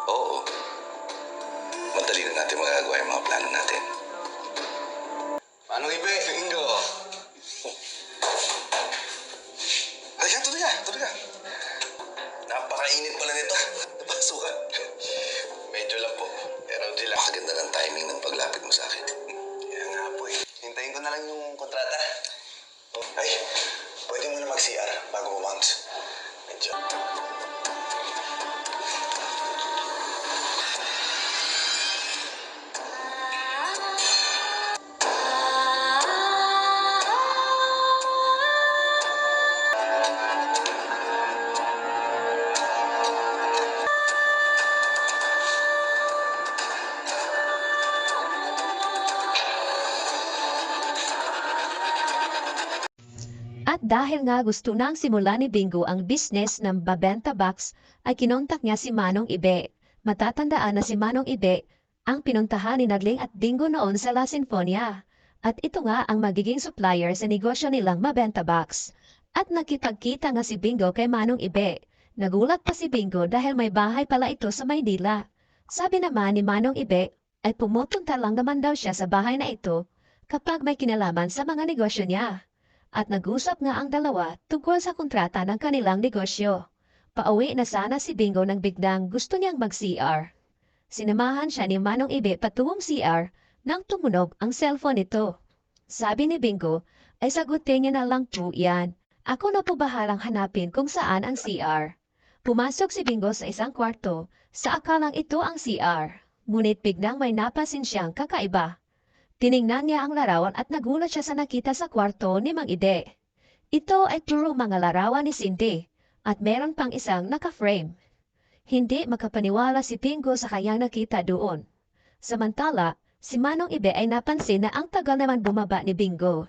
Oo, madali na natin magagawa yung mga plano natin. Manong Ibe, Bingo. Halika, tuloy ka, tuloy ka. Napakainit pala nito. Napasukan. Medyo lang po. Pero di lang. Napakaganda ng timing ng paglapit mo sa akin. Kaya nga po eh. Hintayin ko na lang yung kontrata. Ay, pwede mo na mag-CR bago bumounce. Medyo. At dahil nga gusto nang simulan ni Bingo ang business ng babenta box, ay kinontak niya si Manong Ibe. Matatandaan na si Manong Ibe ang pinuntahan ni Nagling at Bingo noon sa La Sinfonia. At ito nga ang magiging supplier sa negosyo nilang mabenta box. At nakipagkita nga si Bingo kay Manong Ibe. Nagulat pa si Bingo dahil may bahay pala ito sa Maynila. Sabi naman ni Manong Ibe ay pumupunta lang naman daw siya sa bahay na ito kapag may kinalaman sa mga negosyo niya. At nag-usap nga ang dalawa tungkol sa kontrata ng kanilang negosyo. Pauwi na sana si Bingo nang biglang gusto niyang mag-CR. Sinamahan siya ni Manong Ibe patungong CR nang tumunog ang cellphone nito. Sabi ni Bingo, ay sagutin niya na lang po yan. Ako na po bahalang hanapin kung saan ang CR. Pumasok si Bingo sa isang kwarto, sa akalang ito ang CR. Ngunit biglang may napansin siyang kakaiba. Tiningnan niya ang larawan at nagulat siya sa nakita sa kwarto ni Mang Ide. Ito ay puro mga larawan ni Cindy at meron pang isang naka-frame. Hindi makapaniwala si Bingo sa kanyang nakita doon. Samantala, si Manong Ibe ay napansin na ang tagal naman bumaba ni Bingo.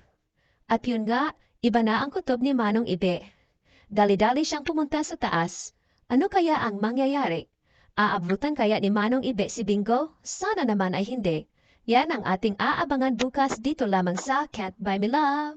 At yun nga, iba na ang kutob ni Manong Ibe. Dali-dali siyang pumunta sa taas. Ano kaya ang mangyayari? Aabutan kaya ni Manong Ibe si Bingo? Sana naman ay hindi. Yan ang ating aabangan bukas dito lamang sa Can't Buy Me Love.